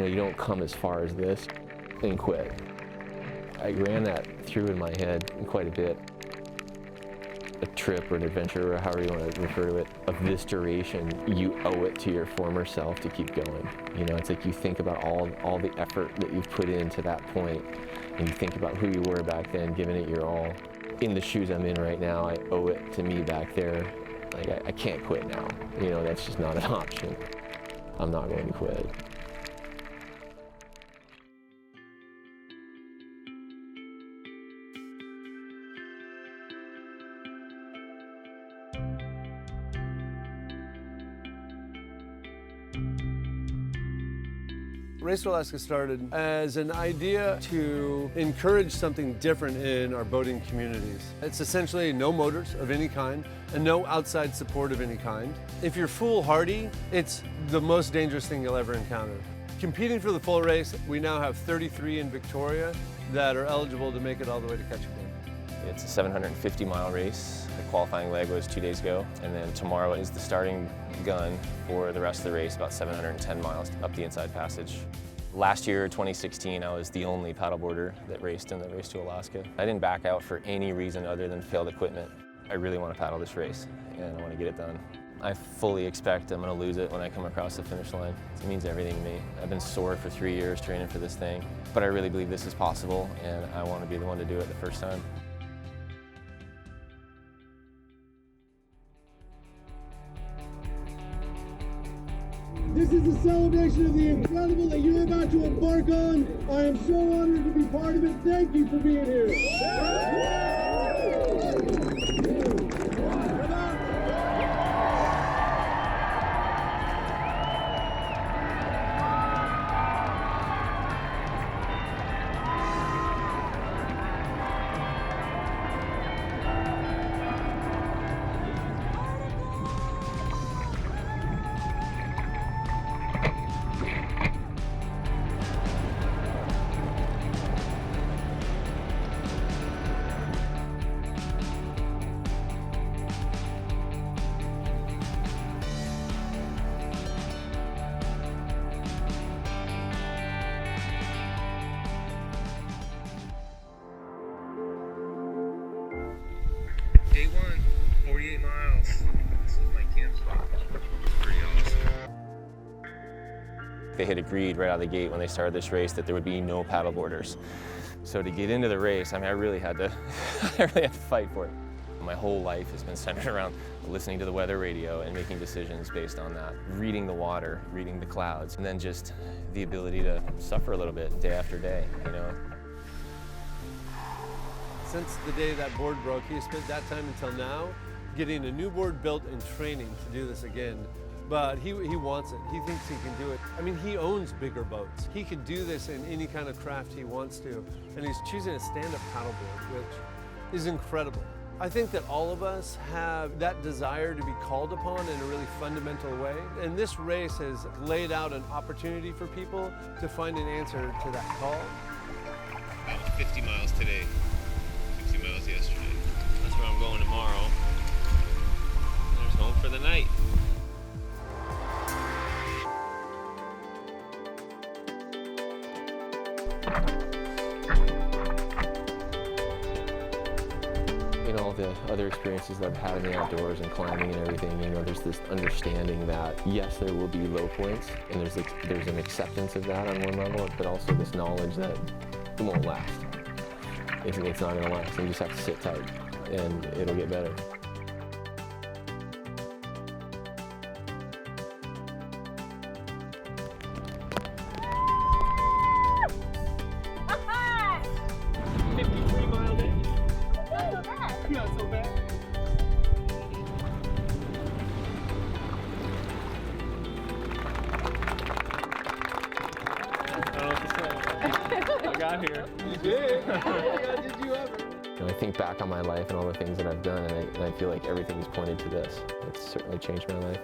you don't come as far as this and quit. I ran that through in my head quite a bit. A trip or an adventure, or however you want to refer to it, of this duration, you owe it to your former self to keep going. It's like you think about all the effort that you've put into that point, and you think about who you were back then, giving it your all. In the shoes I'm in right now, I owe it to me back there. Like, I can't quit now. That's just not an option. I'm not going to quit. Race to Alaska started as an idea to encourage something different in our boating communities. It's essentially no motors of any kind and no outside support of any kind. If you're foolhardy, it's the most dangerous thing you'll ever encounter. Competing for the full race, we now have 33 in Victoria that are eligible to make it all the way to Ketchikan. It's a 750-mile race. The qualifying leg was 2 days ago, and then tomorrow is the starting gun for the rest of the race, about 710 miles up the Inside Passage. Last year, 2016, I was the only paddleboarder that raced in the Race to Alaska. I didn't back out for any reason other than failed equipment. I really want to paddle this race, and I want to get it done. I fully expect I'm going to lose it when I come across the finish line. It means everything to me. I've been sore for 3 years training for this thing, but I really believe this is possible, and I want to be the one to do it the first time. This is a celebration of the incredible that you're about to embark on. I am so honored to be part of it. Thank you for being here. Day one, 48 miles. This is my camp spot. Pretty awesome. They had agreed right out of the gate when they started this race that there would be no paddleboarders. So to get into the race, I really had to fight for it. My whole life has been centered around listening to the weather radio and making decisions based on that. Reading the water, reading the clouds, and then just the ability to suffer a little bit day after day, Since the day that board broke, he has spent that time until now getting a new board built and training to do this again. But he wants it. He thinks he can do it. I mean, he owns bigger boats. He can do this in any kind of craft he wants to. And he's choosing a stand-up paddleboard, which is incredible. I think that all of us have that desire to be called upon in a really fundamental way. And this race has laid out an opportunity for people to find an answer to that call. That was 50 miles today. 60 miles yesterday. That's where I'm going tomorrow. There's home for the night. All the other experiences that I've had in the outdoors and climbing and everything, there's this understanding that yes, there will be low points, and there's an acceptance of that on one level, but also this knowledge that it won't last. It's not going to last. You just have to sit tight, and it'll get better. Not so bad. I don't know what to say. I got here. You did? Did you ever? I think back on my life and all the things that I've done, and I feel like everything's pointed to this. It's certainly changed my life.